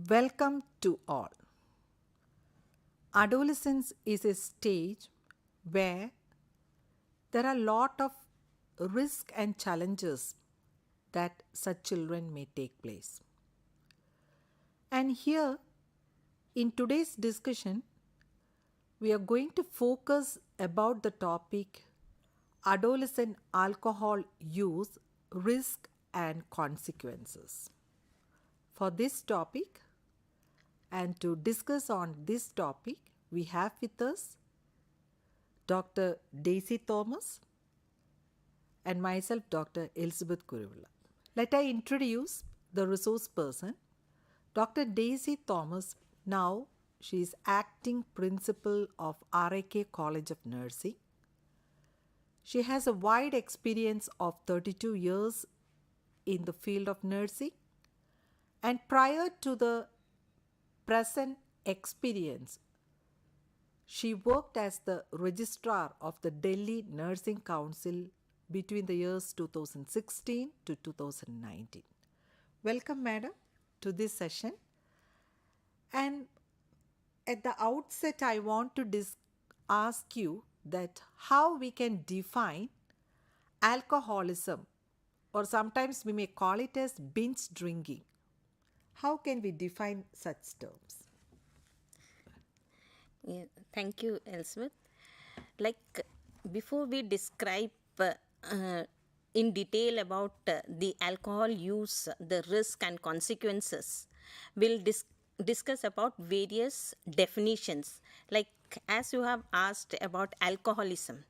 Welcome to all. Adolescence is a stage where there are a lot of risks and challenges that such children may take place. And here, in today's discussion, we are going to focus about the topic adolescent alcohol use, risk and consequences. For this topic, and to discuss on this topic, we have with us Dr. Daisy Thomas and myself, Dr. Elizabeth Kuruvilla. Let I introduce the resource person, Dr. Daisy Thomas. Now she is acting principal of RAK College of Nursing. She has a wide experience of 32 years in the field of nursing, and prior to the present experience, she worked as the registrar of the Delhi Nursing Council between the years 2016 to 2019. Welcome, madam, to this session. And at the outset, I want to ask you that how we can define alcoholism, or sometimes we may call it as binge drinking. How can we define such terms? Yeah, thank you, Elizabeth. Like before we describe in detail about the alcohol use, the risk and consequences, we'll discuss about various definitions. Like as you have asked about alcoholism.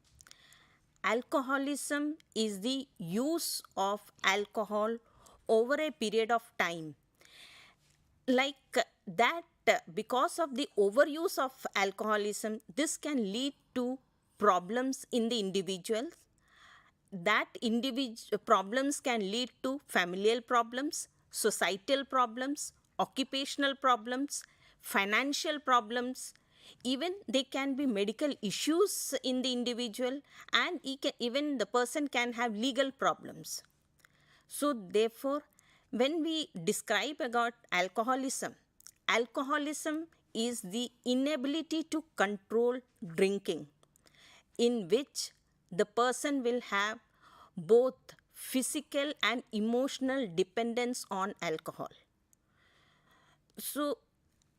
Alcoholism is the use of alcohol over a period of time, like that because of the overuse of alcoholism, this can lead to problems in the individuals. That problems can lead to familial problems, societal problems, occupational problems, financial problems. Even they can be medical issues in the individual, and even the person can have legal problems. So therefore, when we describe about alcoholism, alcoholism is the inability to control drinking, in which the person will have both physical and emotional dependence on alcohol. So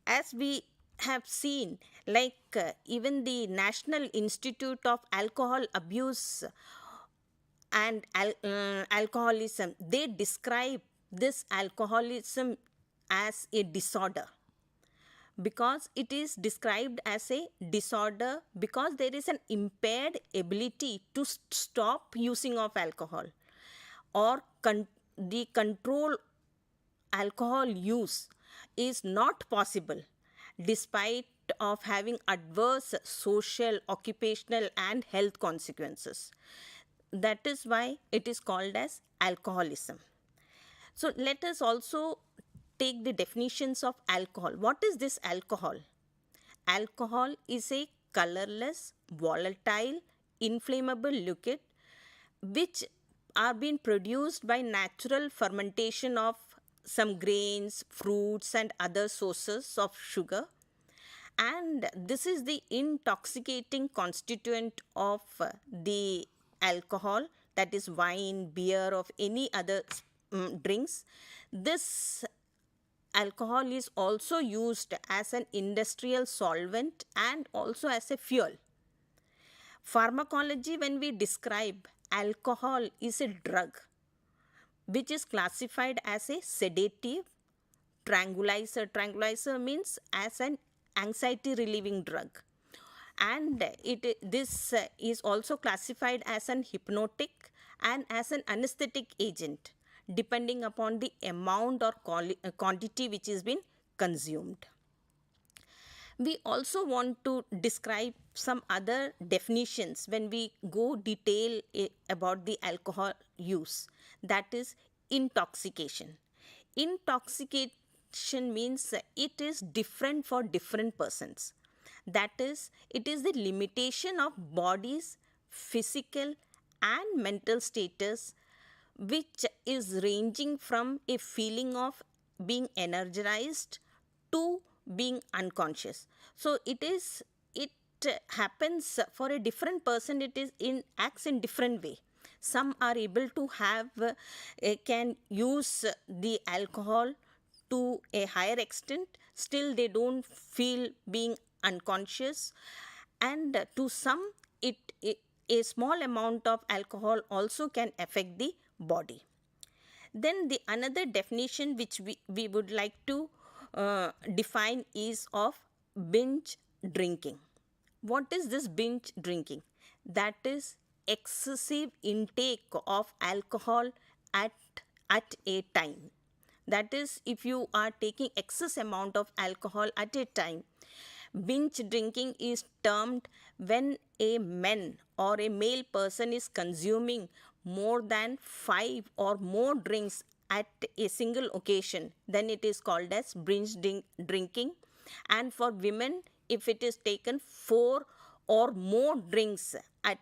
as we have seen, like even the National Institute of Alcohol Abuse and alcoholism, they describe this alcoholism as a disorder, because it is described as a disorder because there is an impaired ability to stop using of alcohol, or the control alcohol use is not possible despite of having adverse social, occupational and health consequences. That is why it is called as alcoholism. So let us also take the definitions of alcohol. What is this alcohol? Alcohol is a colorless, volatile, inflammable liquid which are being produced by natural fermentation of some grains, fruits and other sources of sugar. And this is the intoxicating constituent of the alcohol, that is wine, beer, of any other drinks. This alcohol is also used as an industrial solvent and also as a fuel. Pharmacology, when we describe alcohol, is a drug which is classified as a sedative, tranquilizer. Tranquilizer means as an anxiety relieving drug, and this is also classified as an hypnotic and as an anesthetic agent, depending upon the amount or quantity which is been consumed. We also want to describe some other definitions when we go detail about the alcohol use, that is intoxication. Intoxication means it is different for different persons. That is, it is the limitation of body's physical and mental status, which is ranging from a feeling of being energized to being unconscious. So it happens for a different person, it is in acts in different way. Some are able to have can use the alcohol to a higher extent, still they don't feel being unconscious. And to some, it a small amount of alcohol also can affect the body. Then the another definition which we would like to define is of binge drinking. What is this binge drinking? That is excessive intake of alcohol at at a time. That is, if you are taking excess amount of alcohol at a time. Binge drinking is termed when a man or a male person is consuming more than 5 or more drinks at a single occasion. Then it is called as binge drinking. And for women, if it is taken 4 or more drinks at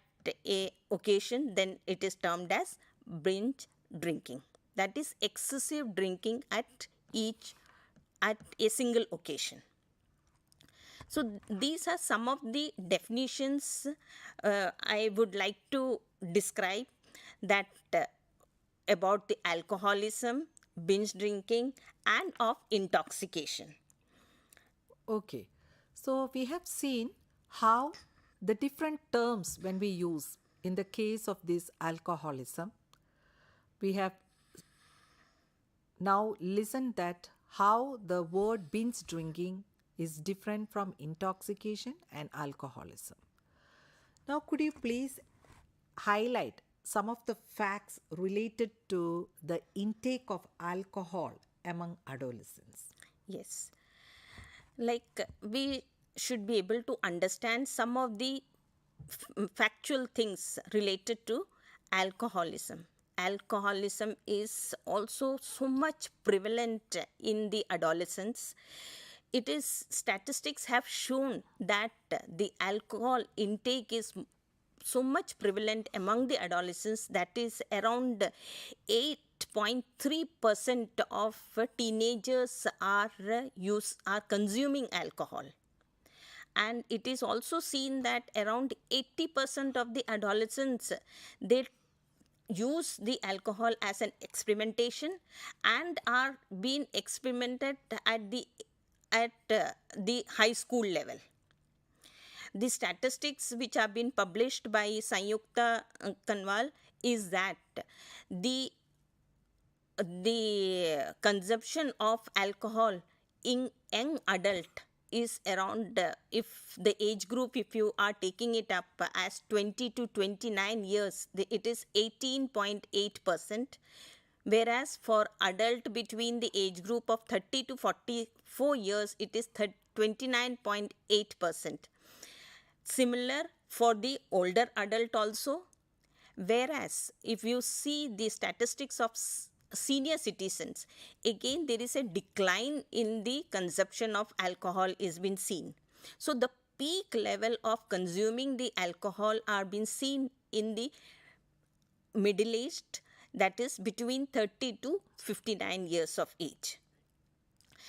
a occasion, then it is termed as binge drinking. That is excessive drinking at a single occasion. So these are some of the definitions I would like to describe that about the alcoholism, binge drinking, and of intoxication. Okay, so we have seen how the different terms when we use in the case of this alcoholism, we have now listened that how the word binge drinking is different from intoxication and alcoholism. Now, could you please highlight some of the facts related to the intake of alcohol among adolescents? Yes. Like we should be able to understand some of the factual things related to alcoholism. Alcoholism is also so much prevalent in the adolescents. It is statistics have shown that the alcohol intake is so much prevalent among the adolescents, that is around 8.3% of teenagers are consuming alcohol. And it is also seen that around 80% of the adolescents, they use the alcohol as an experimentation and are being experimented at the high school level. The statistics which have been published by Sanyukta Kanwal is that the the consumption of alcohol in young adult is around, if the age group, if you are taking it up as 20 to 29 years, it is 18.8%, whereas for adult between the age group of 30 to 44 years, it is 29.8%. Similar for the older adult also. Whereas if you see the statistics of senior citizens, again there is a decline in the consumption of alcohol is been seen. So the peak level of consuming the alcohol are being seen in the middle aged, that is between 30 to 59 years of age.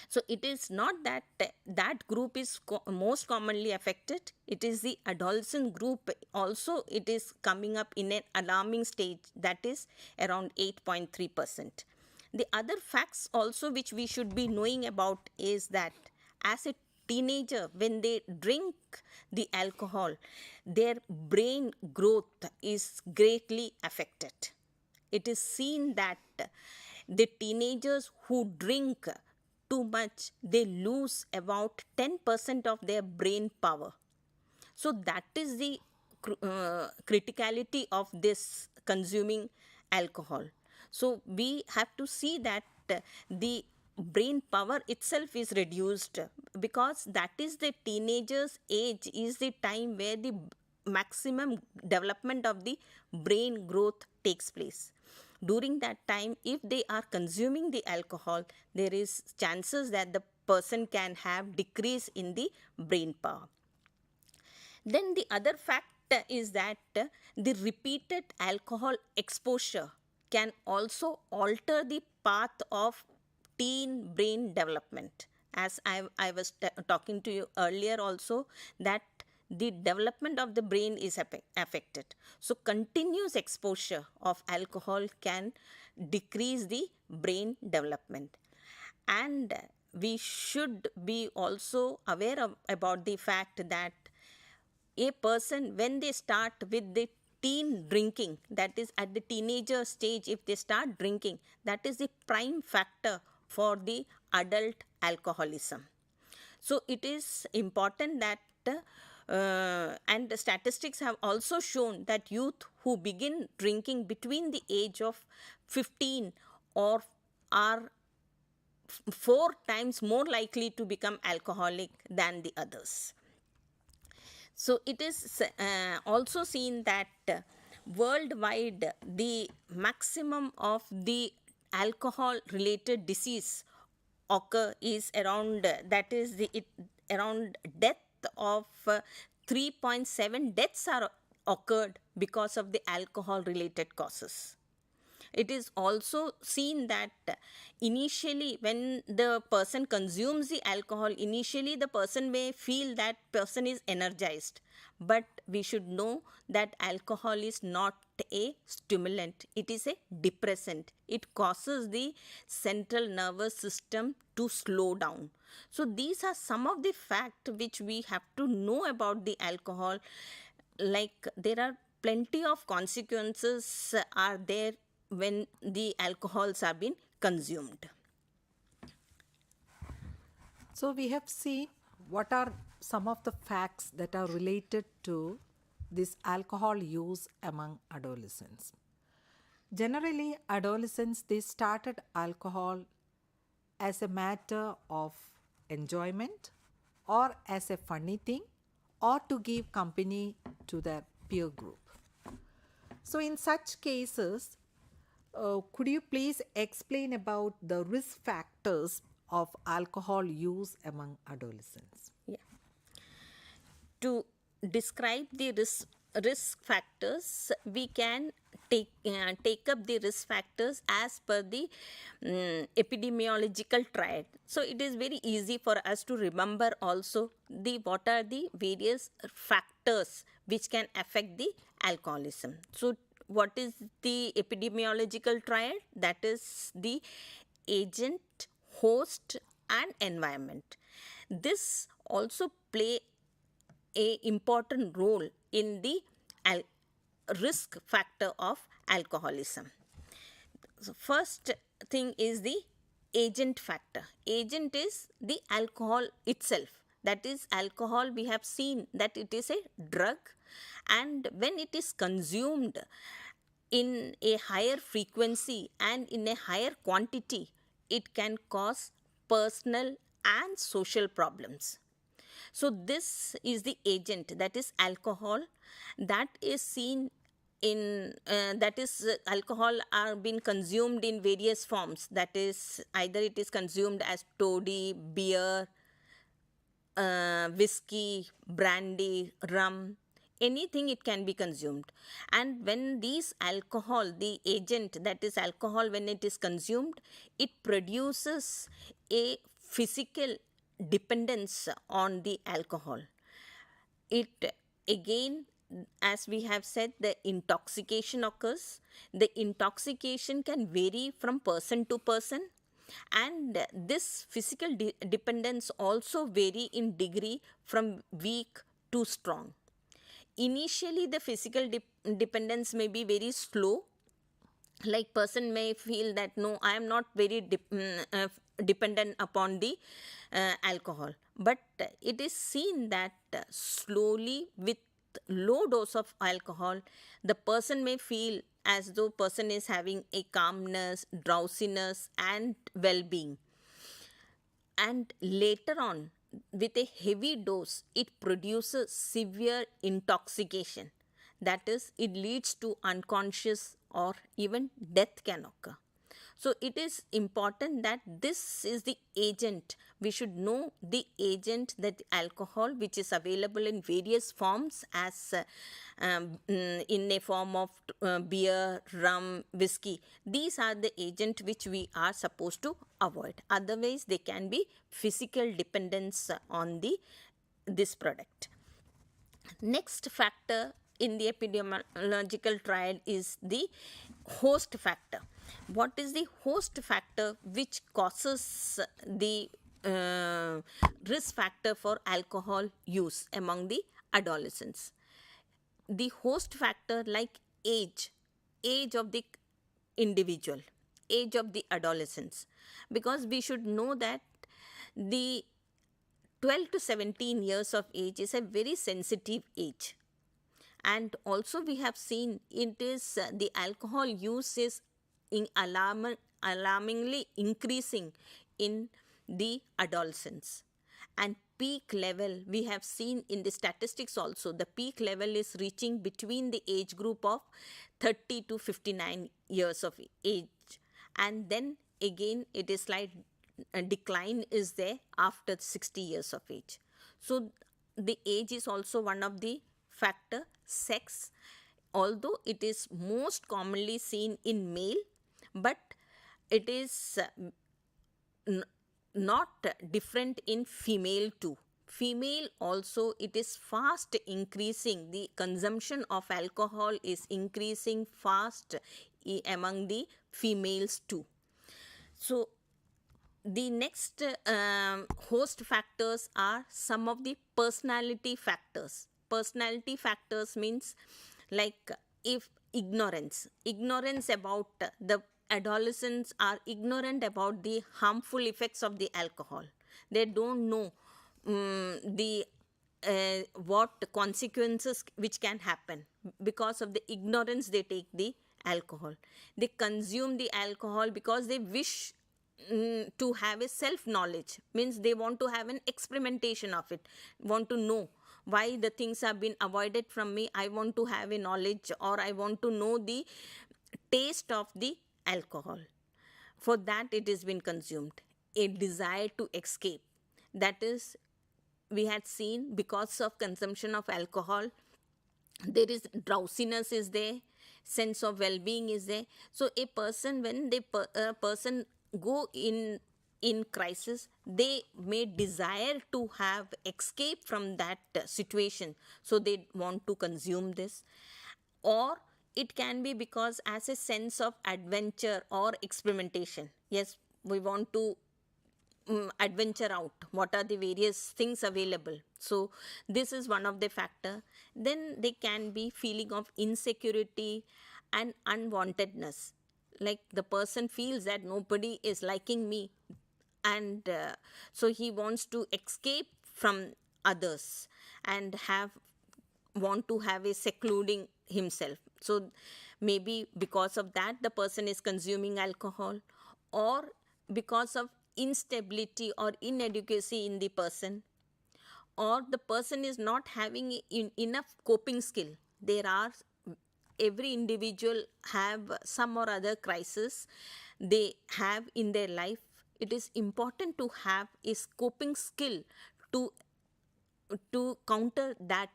So it is not that that group is most commonly affected. It is the adolescent group also, it is coming up in an alarming stage, that is around 8.3%. The other facts also which we should be knowing about is that as a teenager, when they drink the alcohol, their brain growth is greatly affected. It is seen that the teenagers who drink too much, they lose about 10% of their brain power. So that is the criticality of this consuming alcohol. So we have to see that the brain power itself is reduced, because that is the teenager's age, is the time where the maximum development of the brain growth takes place. During that time, if they are consuming the alcohol, there is chances that the person can have decrease in the brain power. Then the other fact is that the repeated alcohol exposure can also alter the path of teen brain development. as I was talking to you earlier also, that the development of the brain is affected. So, continuous exposure of alcohol can decrease the brain development. And we should be also aware about the fact that a person, when they start with the teen drinking, that is at the teenager stage, if they start drinking, that is the prime factor for the adult alcoholism. So it is important that and the statistics have also shown that youth who begin drinking between the age of 15 or are 4 times more likely to become alcoholic than the others. So it is also seen that worldwide the maximum of the alcohol related disease occur is around that is the around death of 3.7 deaths are occurred because of the alcohol related causes. It is also seen that initially when the person consumes the alcohol, initially the person may feel that person is energized, but we should know that alcohol is not a stimulant, it is a depressant. It causes the central nervous system to slow down. So these are some of the facts which we have to know about the alcohol. Like there are plenty of consequences are there when the alcohols are being consumed. So, we have seen what are some of the facts that are related to this alcohol use among adolescents. Generally, adolescents they started alcohol as a matter of enjoyment or as a funny thing or to give company to their peer group. So, in such cases, could you please explain about the risk factors of alcohol use among adolescents? Yeah. To describe the risk factors, we can take up the risk factors as per the epidemiological triad. So it is very easy for us to remember also the what are the various factors which can affect the alcoholism. So what is the epidemiological triad? That is the agent, host, and environment. This also play a important role in the risk factor of alcoholism. So first thing is the agent factor. Agent is the alcohol itself. That is, alcohol we have seen that it is a drug, and when it is consumed in a higher frequency and in a higher quantity, it can cause personal and social problems. So this is the agent, that is alcohol, that is seen in that is alcohol are being consumed in various forms. That is either it is consumed as toddy, beer, whiskey, brandy, rum, anything it can be consumed. And when these alcohol, the agent that is alcohol, when it is consumed, it produces a physical dependence on the alcohol. It again, as we have said, the intoxication occurs. The intoxication can vary from person to person, and this physical dependence also vary in degree from weak to strong. Initially the physical dependence may be very slow, like person may feel that no, I am not very dependent upon the alcohol, but it is seen that slowly with low dose of alcohol the person may feel as though person is having a calmness, drowsiness, and well-being. And later on, with a heavy dose, it produces severe intoxication. That is, it leads to unconscious or even death can occur. So it is important that this is the agent. We should know the agent, that alcohol which is available in various forms, as in a form of beer, rum, whiskey. These are the agent which we are supposed to avoid. Otherwise, there can be physical dependence on this product. Next factor in the epidemiological triad is the host factor. What is the host factor which causes the risk factor for alcohol use among the adolescents? The host factor, like age of the individual, age of the adolescents, because we should know that the 12 to 17 years of age is a very sensitive age. And also we have seen it is the alcohol use is alarmingly increasing in the adolescents. And peak level, we have seen in the statistics also, the peak level is reaching between the age group of 30 to 59 years of age. And then again it is like a decline is there after 60 years of age. So the age is also one of the factor. Sex, although it is most commonly seen in male, but it is not different in female too. Female also, it is fast increasing. The consumption of alcohol is increasing fast among the females too. So the next host factors are some of the personality factors. Personality factors means, like, if ignorance about the adolescents are ignorant about the harmful effects of the alcohol. They don't know the what consequences which can happen. Because of the ignorance, they take the alcohol. They consume the alcohol because they wish to have a self knowledge, means they want to have an experimentation of it, want to know why the things have been avoided from me. I want to have a knowledge, or I want to know the taste of the alcohol. For that it has been consumed. A desire to escape, that is, we had seen, because of consumption of alcohol, there is drowsiness is there, sense of well-being is there. So a person, when the person go in crisis, they may desire to have escape from that situation, so they want to consume this. Or it can be because as a sense of adventure or experimentation. Yes, we want to adventure out, what are the various things available. So this is one of the factor. Then they can be feeling of insecurity and unwantedness, like the person feels that nobody is liking me, and so he wants to escape from others and want to have a secluding himself. So maybe because of that the person is consuming alcohol, or because of instability or inadequacy in the person, or the person is not having enough coping skill. There are, every individual have some or other crisis they have in their life. It is important to have a coping skill to counter that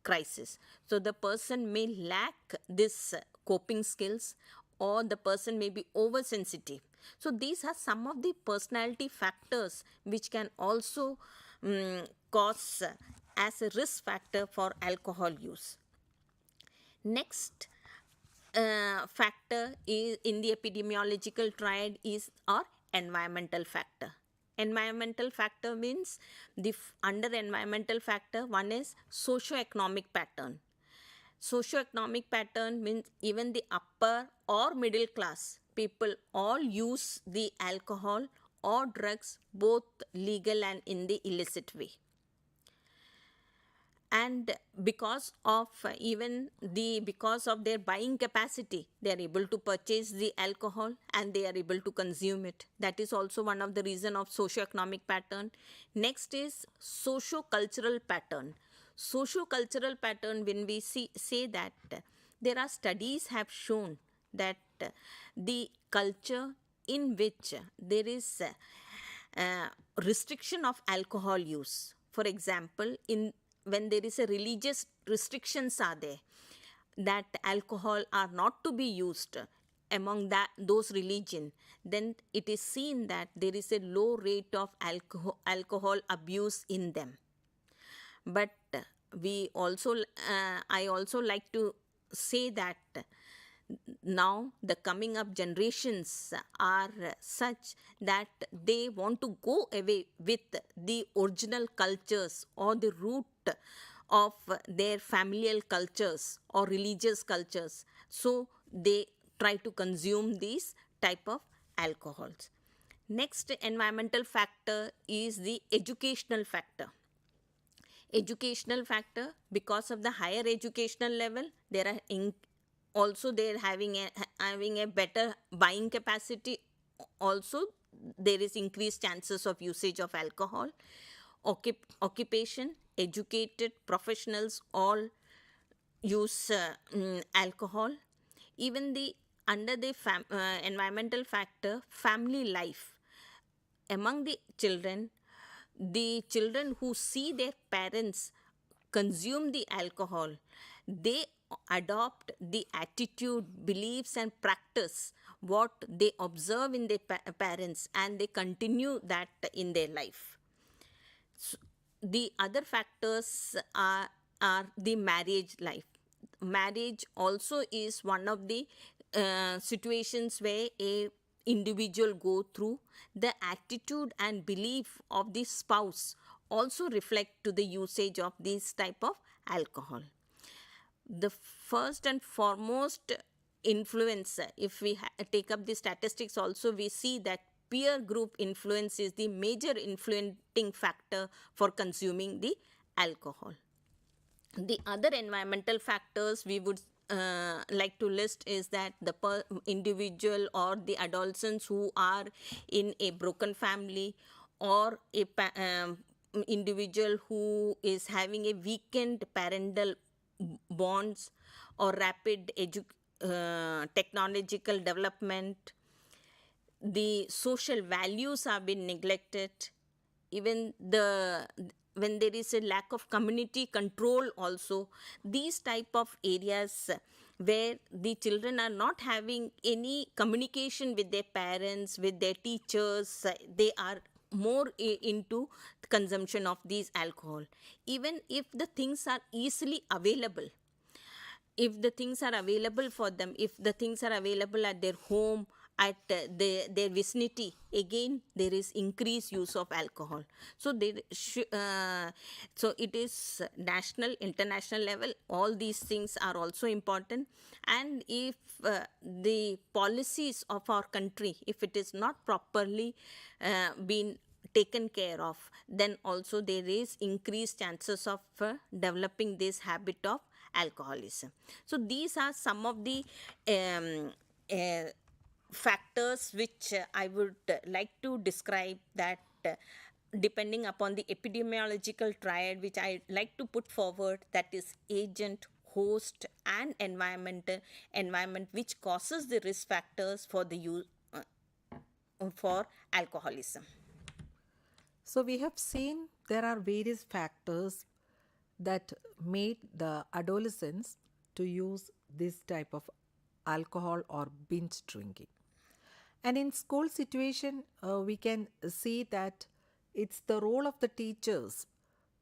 crisis. So the person may lack this coping skills, or the person may be oversensitive. So these are some of the personality factors which can also cause as a risk factor for alcohol use. Next factor is in the epidemiological triad is our environmental factor. Environmental factor means under environmental factor, one is socio-economic pattern. Socio-economic pattern means even the upper or middle class people all use the alcohol or drugs, both legal and in the illicit way. And because of because of their buying capacity, they are able to purchase the alcohol and they are able to consume it. That is also one of the reason of socio-economic pattern. Next is socio-cultural pattern. Socio-cultural pattern, when we say that there are studies have shown that the culture in which there is restriction of alcohol use. For example, in when there is a religious restrictions are there, that alcohol are not to be used among those religion, then it is seen that there is a low rate of alcohol abuse in them. But we also I also like to say that now the coming up generations are such that they want to go away with the original cultures or the root of their familial cultures or religious cultures, so they try to consume these type of alcohols. Next environmental factor is the educational factor. Educational factor, because of the higher educational level, there are also they're having a better buying capacity. Also there is increased chances of usage of alcohol. Occupation, educated professionals all use alcohol. Even the under the environmental factor, family life among the children who see their parents consume the alcohol, they adopt the attitude, beliefs, and practice what they observe in their parents, and they continue that in their life. So the other factors are the marriage life. Marriage also is one of the situations where a individual go through. The attitude and belief of the spouse also reflect to the usage of this type of alcohol. The first and foremost influence, if we take up the statistics also, we see that peer group influence is the major influencing factor for consuming the alcohol. The other environmental factors we would like to list is that the individual or the adolescents who are in a broken family, or a individual who is having a weakened parental bonds, or rapid technological development. The social values have been neglected. Even when there is a lack of community control also, these type of areas where the children are not having any communication with their parents, with their teachers, they are more into consumption of these alcohol. Even if the things are easily available, if the things are available for them, if the things are available at their home, at their vicinity, again there is increased use of alcohol. So so it is national, international level, all these things are also important. And if the policies of our country, if it is not properly been taken care of, then also there is increased chances of developing this habit of alcoholism. So these are some of the factors which I would like to describe, that depending upon the epidemiological triad which I like to put forward, that is agent, host, and environment which causes the risk factors for the use for alcoholism. So we have seen there are various factors that made the adolescents to use this type of alcohol or binge drinking. And in school situation, we can see that it's the role of the teachers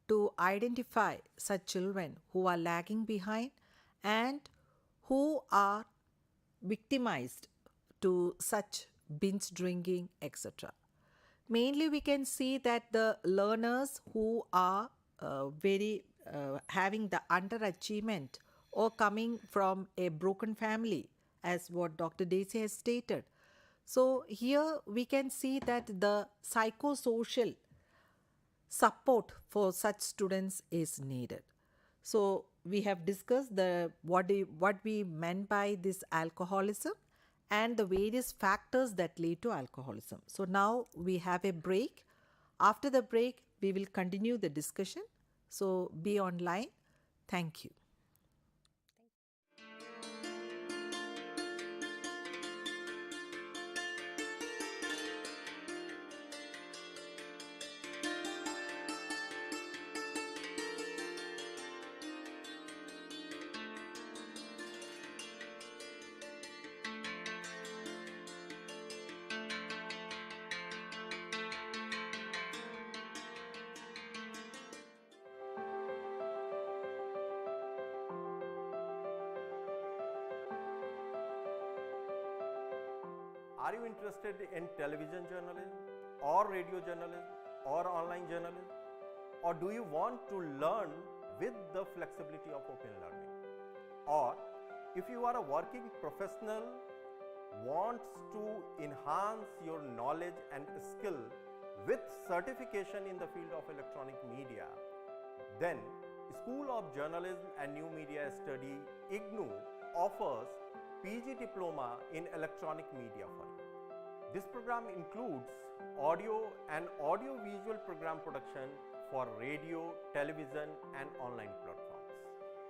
to identify such children who are lagging behind and who are victimized to such binge drinking, etc. Mainly, we can see that the learners who are very having the underachievement or coming from a broken family, as what Dr. Daisy has stated. So, here we can see that the psychosocial support for such students is needed. So, we have discussed what we meant by this alcoholism and the various factors that lead to alcoholism. So, now we have a break. After the break, we will continue the discussion. So, be online. Thank you. Are you interested in television journalism or radio journalism or online journalism? Or do you want to learn with the flexibility of open learning? Or if you are a working professional wants to enhance your knowledge and skill with certification in the field of electronic media, then School of Journalism and New Media Study IGNOU offers PG Diploma in Electronic Media for you. This program includes audio and audio-visual program production for radio, television and online platforms.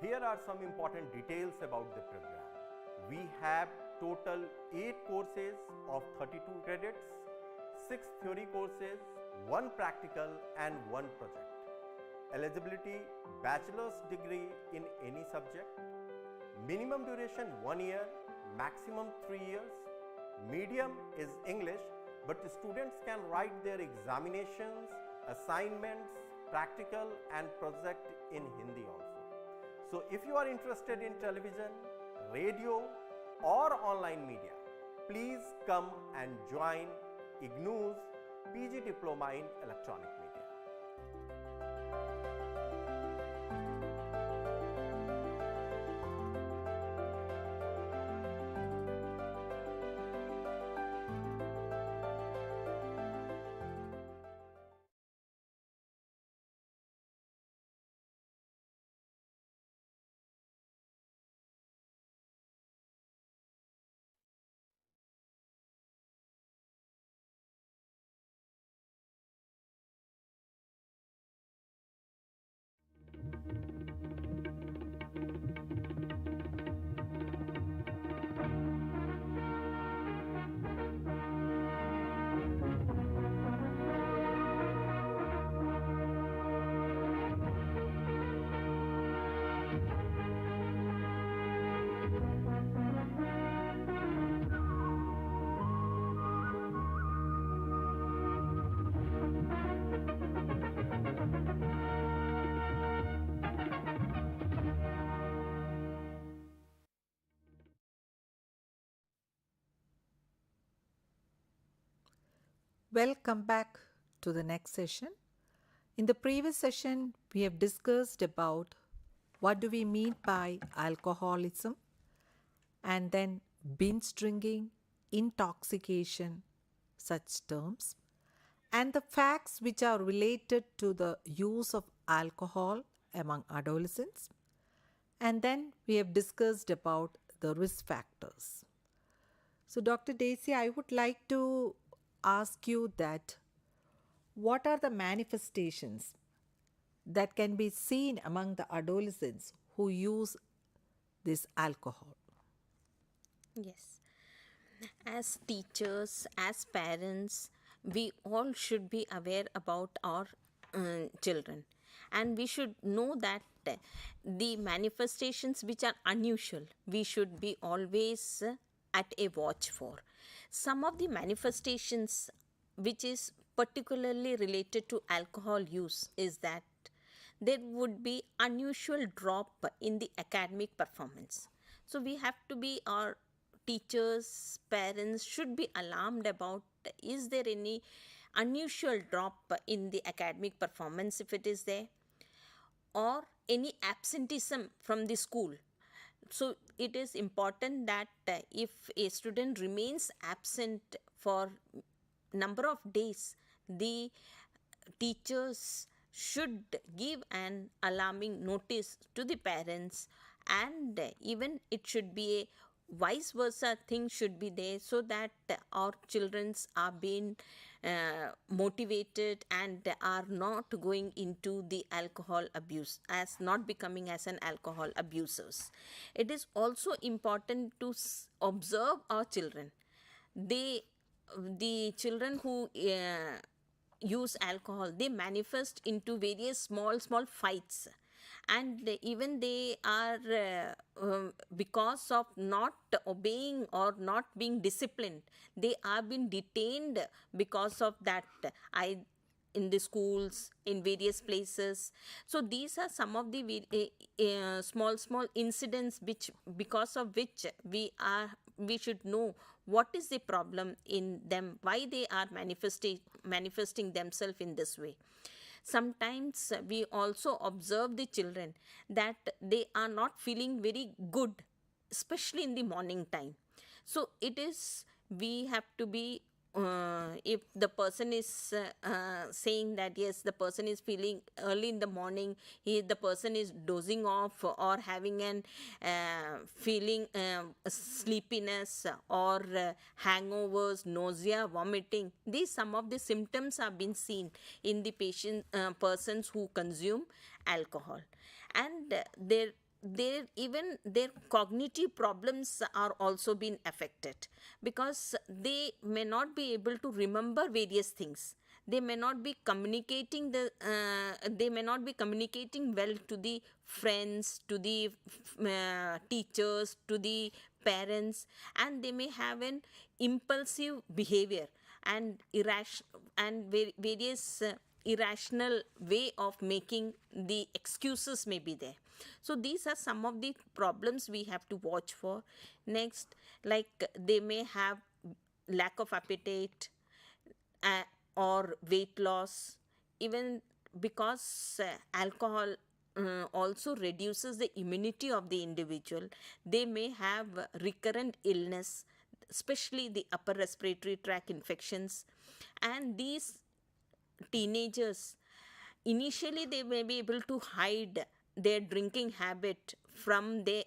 Here are some important details about the program. We have total 8 courses of 32 credits, 6 theory courses, 1 practical and 1 project. Eligibility: bachelor's degree in any subject. Minimum duration 1 year, maximum 3 years. Medium is English, but students can write their examinations, assignments, practical and project in Hindi also. So if you are interested in television, radio or online media, please come and join IGNOU's PG Diploma in Electronic Media. Welcome back to the next session. In the previous session, we have discussed about what do we mean by alcoholism, and then binge drinking, intoxication, such terms, and the facts which are related to the use of alcohol among adolescents. And then we have discussed about the risk factors. So, Dr. Daisy, I would like to ask you that what are the manifestations that can be seen among the adolescents who use this alcohol? Yes. As teachers, as parents, we all should be aware about our children, and we should know that the manifestations which are unusual, we should be always at a watch for. Some of the manifestations which is particularly related to alcohol use is that there would be unusual drop in the academic performance. So we have to be, our teachers, parents should be alarmed about, is there any unusual drop in the academic performance if it is there, or any absenteeism from the school. So it is important that if a student remains absent for number of days, the teachers should give an alarming notice to the parents, and even it should be a vice versa thing should be there, so that our children are being motivated and are not going into the alcohol abuse, as not becoming as an alcohol abusers. It is also important to observe our children. The children who use alcohol, they manifest into various small fights, and even they are because of not obeying or not being disciplined, they are being detained because of that, in the schools, in various places. So these are some of the small incidents which, because of which we should know what is the problem in them, why they are manifesting themselves in this way. Sometimes we also observe the children that they are not feeling very good, especially in the morning time. So it is, we have to be, if the person is saying that yes, the person is feeling early in the morning, the person is dozing off or having an feeling sleepiness or hangovers, nausea, vomiting, these some of the symptoms have been seen in the persons who consume alcohol. And even their cognitive problems are also being affected, because they may not be able to remember various things. They may not be communicating well to the friends, to the teachers, to the parents, and they may have an impulsive behavior and various irrational way of making the excuses may be there. So these are some of the problems we have to watch for. Next, like they may have lack of appetite or weight loss, even because alcohol also reduces the immunity of the individual. They may have recurrent illness, especially the upper respiratory tract infections. And these teenagers, initially they may be able to hide their drinking habit from their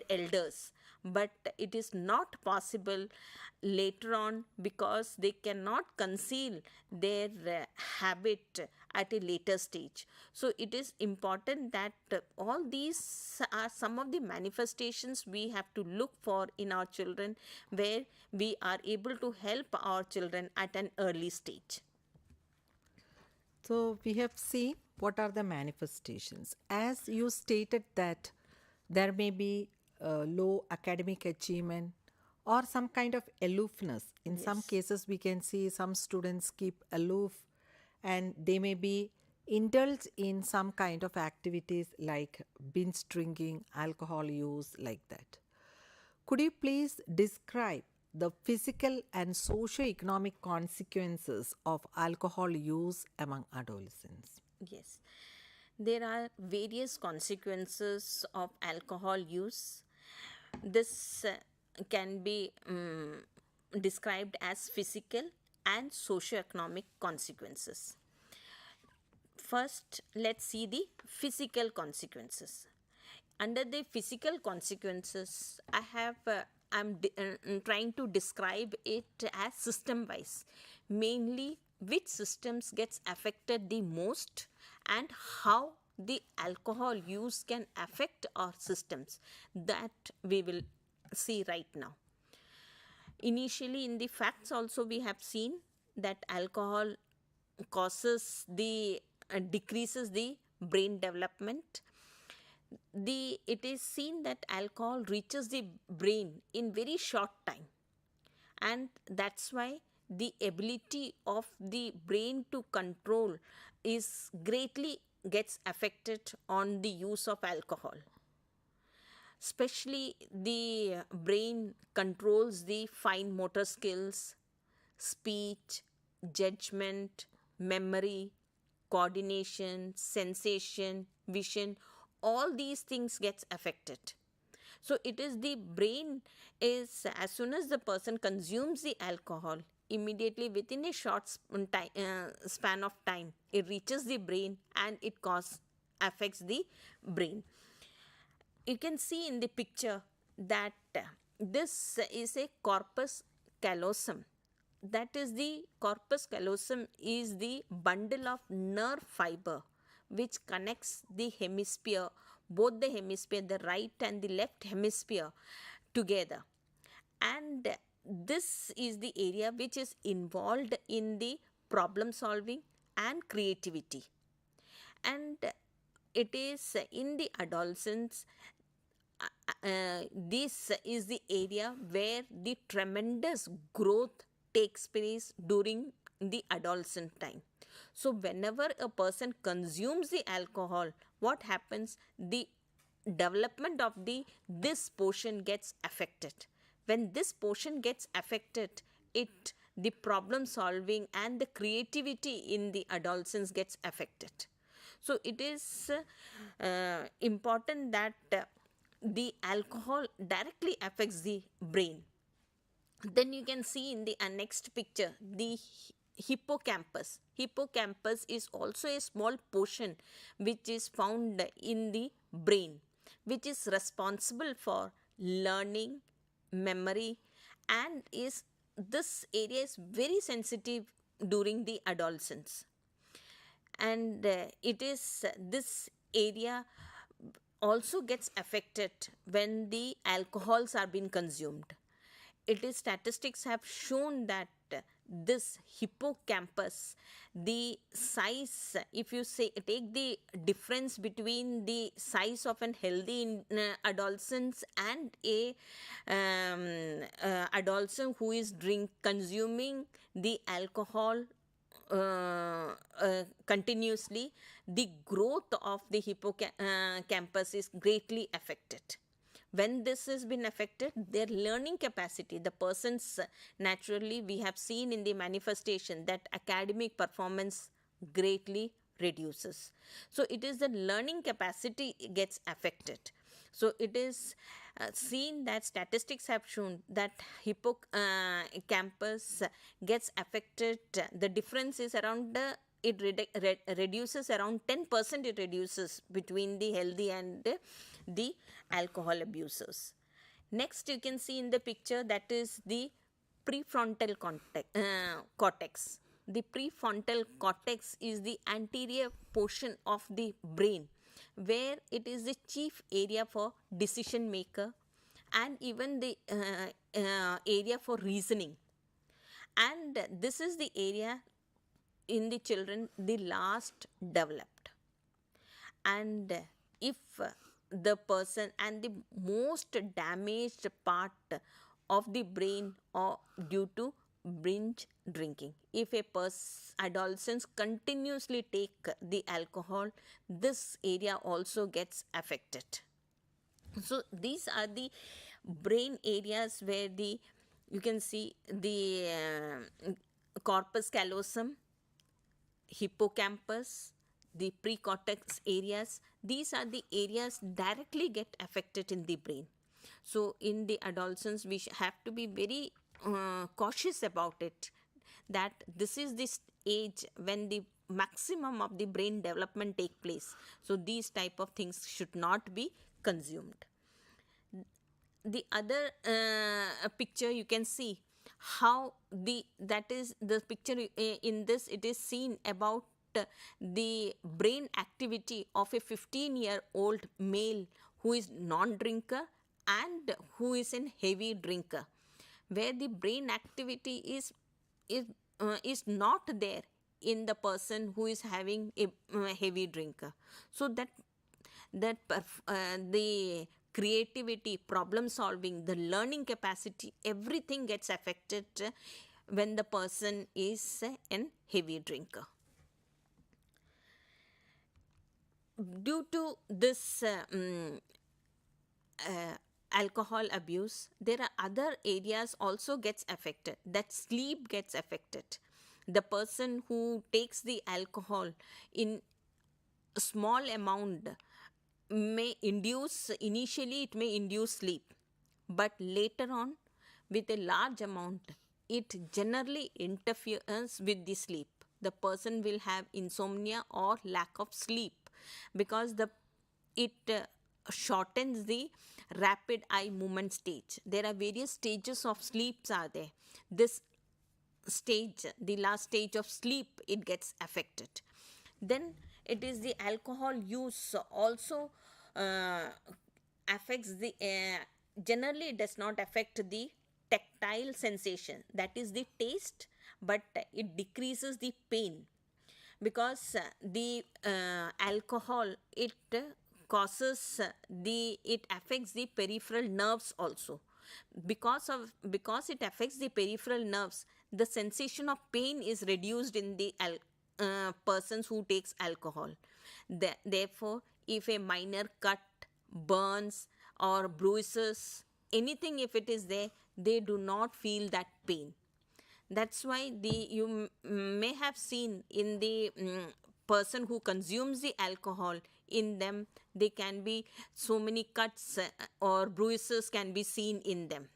elders, but it is not possible later on, because they cannot conceal their habit at a later stage. So it is important that all these are some of the manifestations we have to look for in our children, where we are able to help our children at an early stage. So we have seen what are the manifestations. As you stated that there may be low academic achievement or some kind of aloofness. In some cases, we can see some students keep aloof and they may be indulged in some kind of activities like binge drinking, alcohol use, like that. Could you please describe the physical and socio-economic consequences of alcohol use among adolescents? Yes, there are various consequences of alcohol use. This can be described as physical and socio-economic consequences. First, let's see the physical consequences. Under the physical consequences, I'm trying to describe it as system wise, mainly which systems gets affected the most and how the alcohol use can affect our systems, that we will see right now. Initially, in the facts also, we have seen that alcohol causes the decreases the brain development. It is seen that alcohol reaches the brain in very short time, and that's why the ability of the brain to control is greatly gets affected on the use of alcohol. Especially the brain controls the fine motor skills, speech, judgment, memory, coordination, sensation, vision, all these things gets affected. So it is the brain is, as soon as the person consumes the alcohol, immediately within a short span of time, it reaches the brain and it affects the brain. You can see in the picture that this is a corpus callosum. That is, the corpus callosum is the bundle of nerve fiber which connects the hemisphere, both the hemisphere, the right and the left hemisphere together. And this is the area which is involved in the problem solving and creativity. And it is in the adolescents, this is the area where the tremendous growth takes place during the adolescent time. So whenever a person consumes the alcohol, what happens? The development of this portion gets affected, When this portion gets affected, the problem solving and the creativity in the adolescence gets affected. So it is important that the alcohol directly affects the brain. Then you can see in the next picture the hippocampus is also a small portion which is found in the brain, which is responsible for learning, memory, and is this area is very sensitive during the adolescence. And it is this area also gets affected when the alcohols are being consumed. It is statistics have shown that this hippocampus, the size, if you say take the difference between the size of an healthy adolescent and a adolescent who is consuming the alcohol continuously, the growth of the hippocampus is greatly affected. When this has been affected, their learning capacity, the person's naturally, we have seen in the manifestation that academic performance greatly reduces. So it is the learning capacity gets affected. So it is seen that statistics have shown that hippocampus gets affected. The difference is around reduces around 10%, it reduces between the healthy and the alcohol abusers. Next you can see in the picture that is the prefrontal cortex. The prefrontal cortex is the anterior portion of the brain where it is the chief area for decision maker and even the area for reasoning. And this is the area in the children the last developed. And if the person and the most damaged part of the brain or due to binge drinking, if a adolescents continuously take the alcohol, this area also gets affected. So these are the brain areas where you can see the corpus callosum, hippocampus, the precortex areas. These are the areas directly get affected in the brain. So in the adolescents, we have to be very cautious about it, that this is this age when the maximum of the brain development take place. So these type of things should not be consumed. The other picture you can see how that is the picture in this, it is seen about the brain activity of a 15-year-old male who is non-drinker and who is a heavy drinker, where the brain activity is not there in the person who is having a heavy drinker. So that the creativity, problem solving, the learning capacity, everything gets affected when the person is a heavy drinker. Due to this alcohol abuse, there are other areas also gets affected, that sleep gets affected. The person who takes the alcohol in a small amount may initially it may induce sleep, but later on with a large amount it generally interferes with the sleep. The person will have insomnia or lack of sleep because it shortens the rapid eye movement stage. There are various stages of sleeps are there. This stage, the last stage of sleep, it gets affected. Then it is the alcohol use also affects the generally it does not affect the tactile sensation, that is the taste, but it decreases the pain because the alcohol it causes it affects the peripheral nerves also. Because it affects the peripheral nerves, the sensation of pain is reduced in the persons who takes alcohol. Therefore, if a minor cut, burns or bruises, anything if it is there, they do not feel that pain. That's why you may have seen in the person who consumes the alcohol, in them they can be so many cuts or bruises can be seen in them.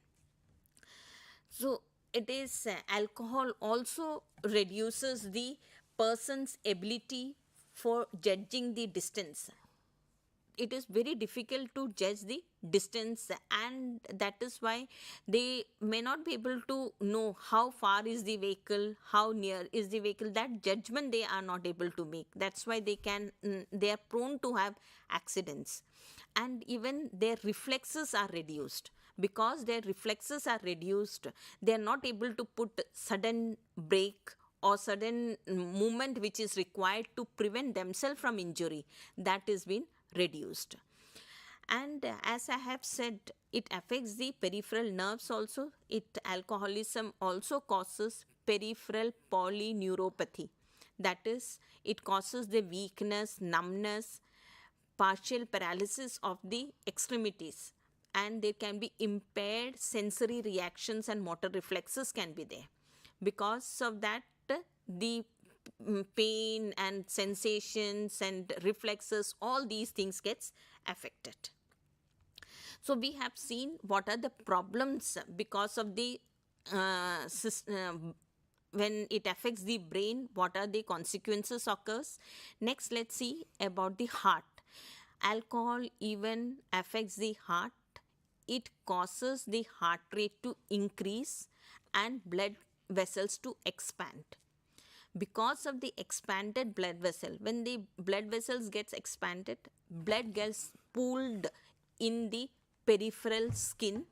So it is alcohol also reduces the person's ability for judging the distance. It is very difficult to judge the distance, and that is why they may not be able to know how far is the vehicle, how near is the vehicle. That judgment they are not able to make. That's why they are prone to have accidents, and even their reflexes are reduced. Because their reflexes are reduced, they are not able to put sudden brake or sudden movement which is required to prevent themselves from injury. That is been reduced. And as I have said, it affects the peripheral nerves also. Alcoholism also causes peripheral polyneuropathy. That is, it causes the weakness, numbness, partial paralysis of the extremities, and there can be impaired sensory reactions and motor reflexes can be there. Because of that, the pain and sensations and reflexes, all these things gets affected. So we have seen what are the problems because of the when it affects the brain, what are the consequences occurs. Next, let's see about the heart. Alcohol even affects the heart. It causes the heart rate to increase and blood vessels to expand. Because of the expanded blood vessel, when the blood vessels gets expanded, blood gets pooled in the peripheral skin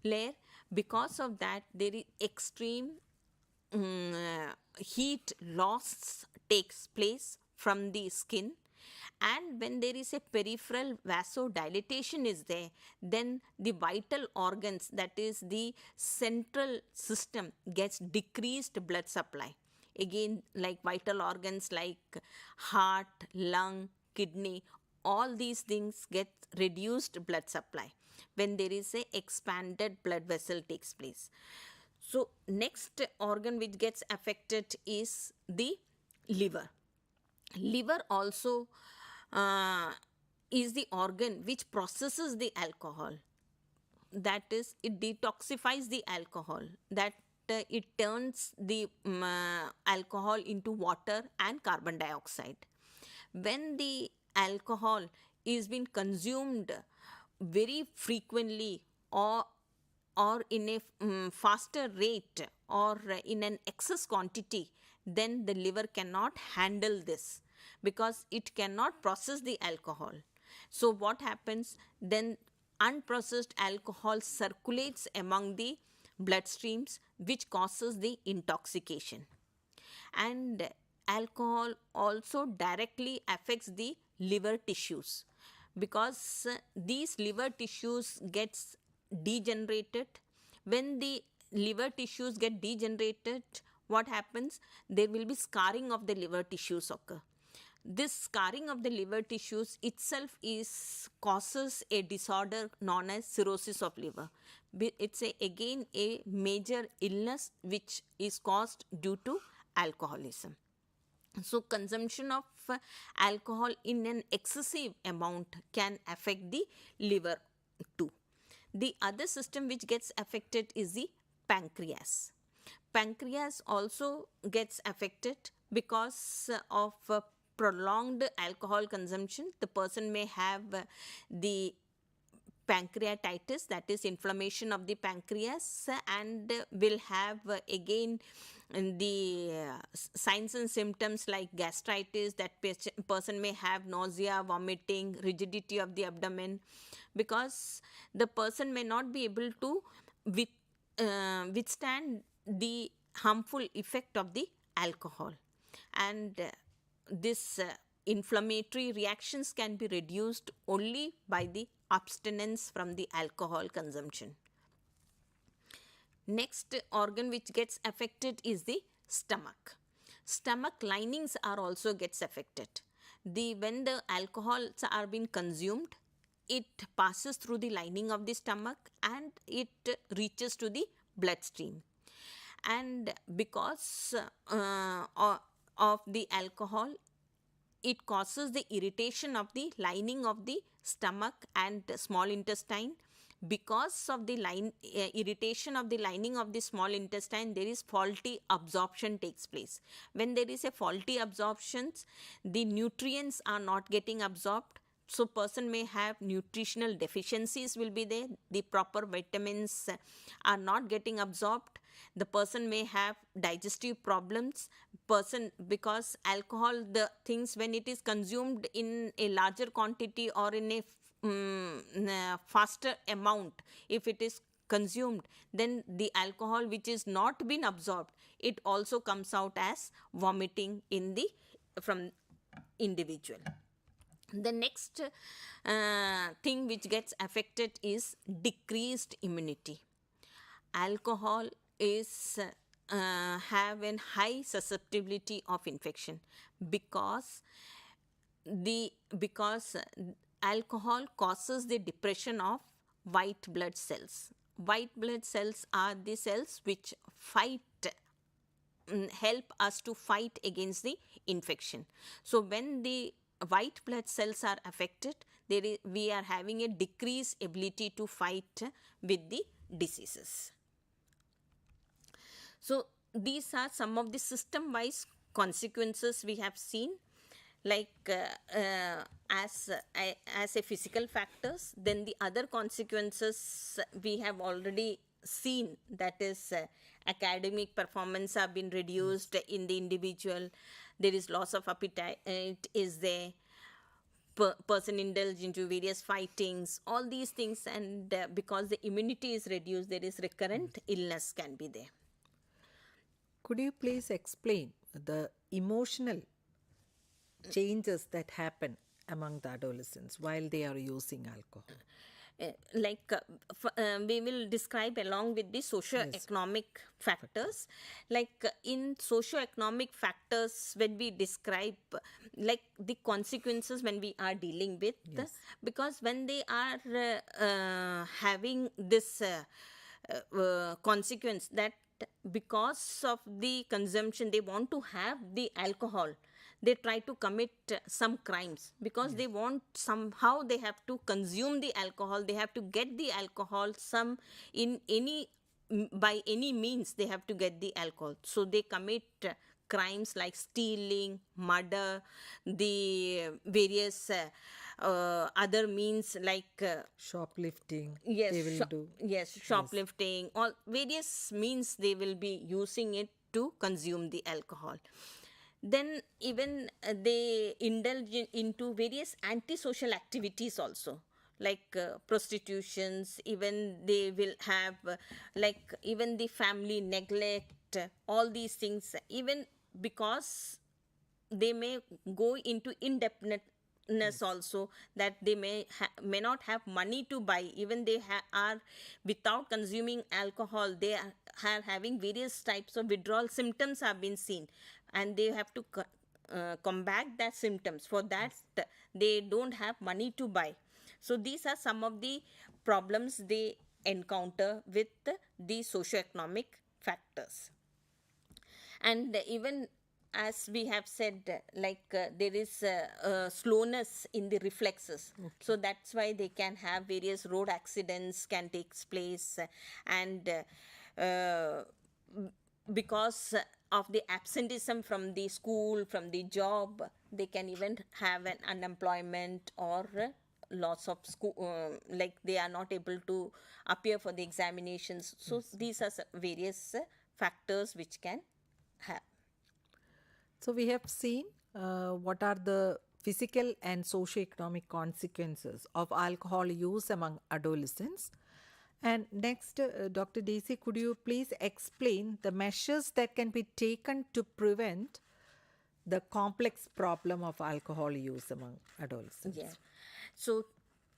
layer. Because of that, there is extreme heat loss takes place from the skin, and when there is a peripheral vasodilatation is there, then the vital organs, that is the central system, gets decreased blood supply. Again, like vital organs like heart, lung, kidney, all these things get reduced blood supply when there is a expanded blood vessel takes place. So next organ which gets affected is the liver. Liver also is the organ which processes the alcohol. That is, it detoxifies the alcohol. That it turns the alcohol into water and carbon dioxide. When the alcohol is being consumed very frequently, or in a faster rate, or in an excess quantity, then the liver cannot handle this because it cannot process the alcohol. So what happens then? Unprocessed alcohol circulates among the bloodstreams, which causes the intoxication. And alcohol also directly affects the liver tissues, because these liver tissues gets degenerated. When the liver tissues get degenerated, what happens? There will be scarring of the liver tissues occur. This scarring of the liver tissues itself causes a disorder known as cirrhosis of liver. It's again a major illness which is caused due to alcoholism. So consumption of alcohol in an excessive amount can affect the liver too. The other system which gets affected is the pancreas. Pancreas also gets affected because of prolonged alcohol consumption. The person may have the pancreatitis, that is inflammation of the pancreas, and will have again the signs and symptoms like gastritis. That person may have nausea, vomiting, rigidity of the abdomen, because the person may not be able to withstand the harmful effect of the alcohol. And this inflammatory reactions can be reduced only by the abstinence from the alcohol consumption. Next organ which gets affected is the stomach. Stomach linings are also gets affected. When the alcohols are being consumed, it passes through the lining of the stomach and it reaches to the bloodstream. And because of the alcohol, it causes the irritation of the lining of the stomach and small intestine. Because of the irritation of the lining of the small intestine, there is faulty absorption takes place. When there is a faulty absorptions, the nutrients are not getting absorbed, so person may have nutritional deficiencies will be there, the proper vitamins are not getting absorbed, the person may have digestive problems, person, because alcohol, the things, when it is consumed in a larger quantity or in a faster amount, if it is consumed, then the alcohol which is not been absorbed, it also comes out as vomiting in the from individual. The next thing which gets affected is decreased immunity. Alcohol is have a high susceptibility of infection because alcohol causes the depression of white blood cells. White blood cells are the cells which help us to fight against the infection. So when the white blood cells are affected, we are having a decreased ability to fight with the diseases. So these are some of the system-wise consequences we have seen, like as a physical factors. Then the other consequences we have already seen, that is academic performance have been reduced in the individual, there is loss of appetite is there, person indulge into various fightings, all these things, and because the immunity is reduced, there is recurrent illness can be there. Could you please explain the emotional changes that happen among the adolescents while they are using alcohol? We will describe along with the socio-economic factors. In socio-economic factors, when we describe the consequences when we are dealing with, because when they are having this consequence, that because of the consumption, they want to have the alcohol, they try to commit some crimes, because they want, somehow they have to consume the alcohol, they have to get the alcohol by any means they have to get the alcohol. So they commit crimes like stealing, murder, the various other means like shoplifting. Yes, they will do. Yes, shoplifting, all various means they will be using it to consume the alcohol. Then even they indulge into various antisocial activities also, like prostitutions, even they will have even the family neglect, all these things, even because they may go into indebtedness also, that they may not have money to buy, even they are without consuming alcohol, they are having various types of withdrawal symptoms have been seen, and they have to combat that symptoms. For that they don't have money to buy. So these are some of the problems they encounter with the socio-economic factors. And even as we have said, there is slowness in the reflexes. So that's why they can have various road accidents can take place, and because of the absenteeism from the school, from the job, they can even have an unemployment or loss of school, they are not able to appear for the examinations. So these are various factors which can have. So we have seen what are the physical and socio-economic consequences of alcohol use among adolescents. And next, Dr. Daisy, could you please explain the measures that can be taken to prevent the complex problem of alcohol use among adolescents? Yeah. So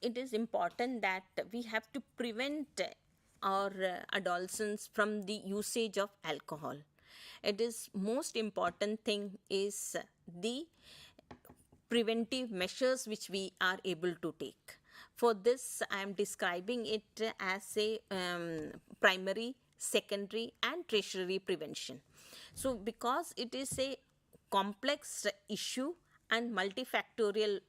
it is important that we have to prevent our adolescents from the usage of alcohol. It is most important thing is the preventive measures which we are able to take. For this, I am describing it as a primary, secondary, and tertiary prevention. So, because it is a complex issue and multifactorial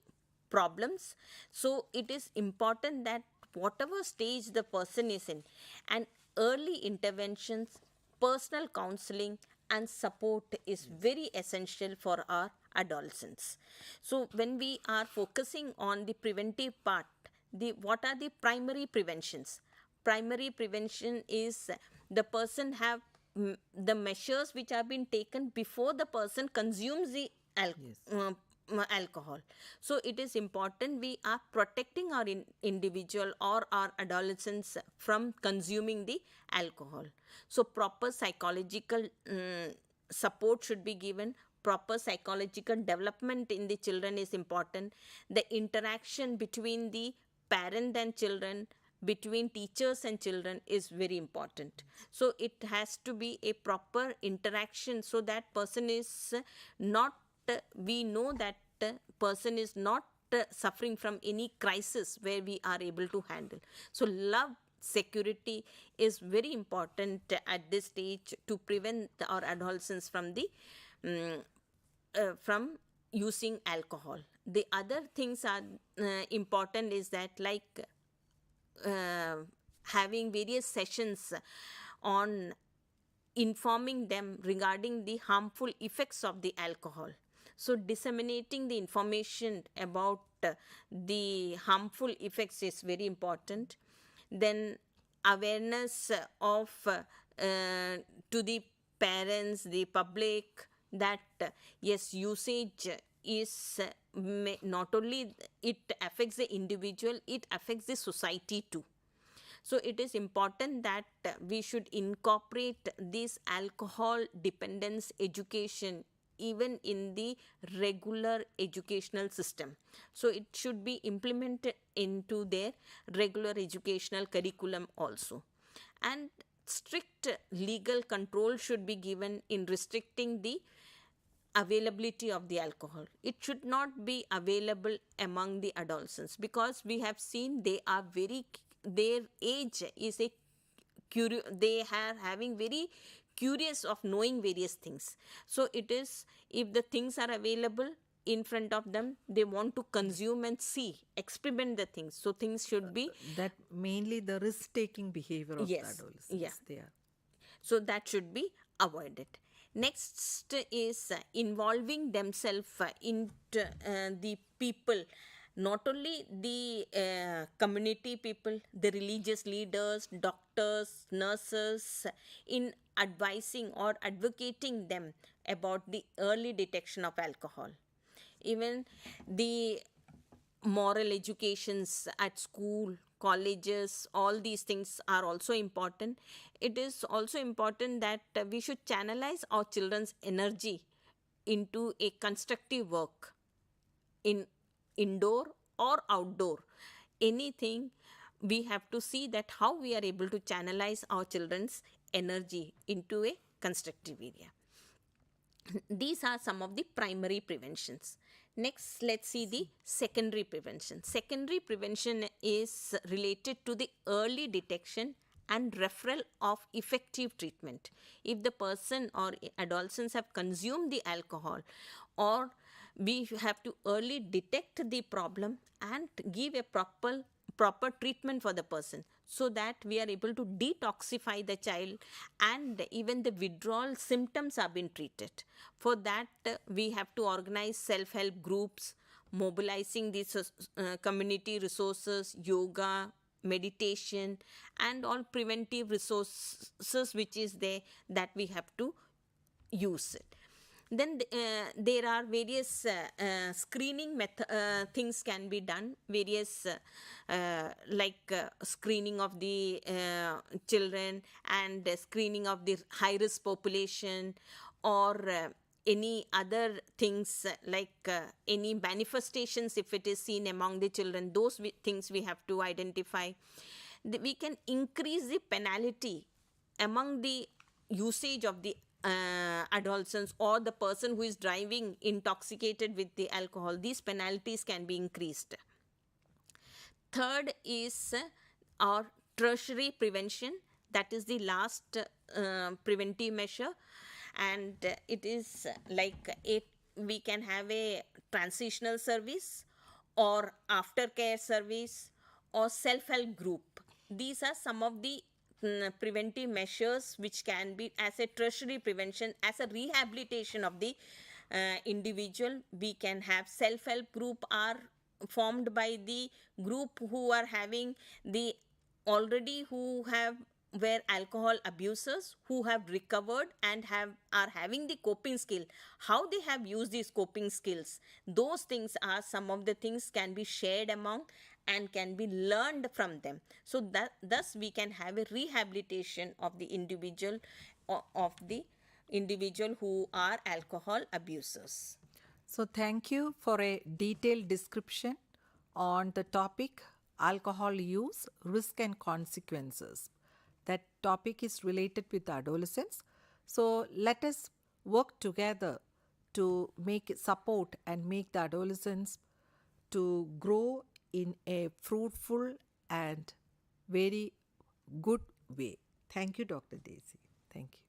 problems, so it is important that whatever stage the person is in, and early interventions, personal counseling, and support is very essential for our adolescents. So when we are focusing on the preventive part, the what are the primary preventions? Primary prevention is the person have the measures which have been taken before the person consumes the alcohol. So it is important we are protecting our individual or our adolescents from consuming the alcohol. So proper psychological support should be given. Proper psychological development in the children is important. The interaction between the parent and children, between teachers and children is very important. So it has to be a proper interaction so that person is not, we know that person is not suffering from any crisis where we are able to handle. So love, security is very important at this stage to prevent our adolescents from the from using alcohol. The other things are important is that, like having various sessions on informing them regarding the harmful effects of the alcohol. So disseminating the information about the harmful effects is very important. Then awareness of to the parents, the public, that yes, usage is not only it affects the individual, it affects the society too. So it is important that we should incorporate this alcohol dependence education even in the regular educational system. So it should be implemented into their regular educational curriculum also. And strict legal control should be given in restricting the availability of the alcohol. It should not be available among the adolescents, because we have seen they are very, their age is a they are having very curious of knowing various things. So it is, if the things are available in front of them, they want to consume and see, experiment the things. So things should be That mainly the risk-taking behavior of the yes, adolescents. yeah. They are. So that should be avoided. Next is involving themselves into the people, not only the community people, the religious leaders, doctors, nurses, in advising or advocating them about the early detection of alcohol. Even the moral educations at school, colleges, all these things are also important. It is also important that we should channelize our children's energy into a constructive work in indoor or outdoor. Anything, we have to see that how we are able to channelize our children's energy into a constructive area. These are some of the primary preventions. Next, let's see the secondary prevention. Secondary prevention is related to the early detection and referral of effective treatment. If the person or adolescents have consumed the alcohol, or we have to early detect the problem and give a proper treatment for the person, so that we are able to detoxify the child and even the withdrawal symptoms are being treated. For that, we have to organize self-help groups, mobilizing these community resources, yoga, meditation, and all preventive resources which is there that we have to use it. Then there are various screening things can be done, various like screening of the children and screening of the high risk population, or any other things like any manifestations if it is seen among the children. Those things we have to identify. We can increase the penalty among the usage of the adolescents or the person who is driving intoxicated with the alcohol. These penalties can be increased. third is our tertiary prevention. That is the last preventive measure, and it is like we can have a transitional service or aftercare service or self-help group. These are some of the preventive measures which can be as a tertiary prevention, as a rehabilitation of the individual. We can have self-help group are formed by the group who are having the already who have were alcohol abusers, who have recovered and are having the coping skill, how they have used these coping skills. Those things are some of the things can be shared among and can be learned from them, so that thus we can have a rehabilitation of the individual who are alcohol abusers. So, thank you for a detailed description on the topic alcohol use, risk, and consequences. That topic is related with adolescents. So, let us work together to make support and make the adolescents to grow in a fruitful and very good way. Thank you, Dr. Daisy. Thank you.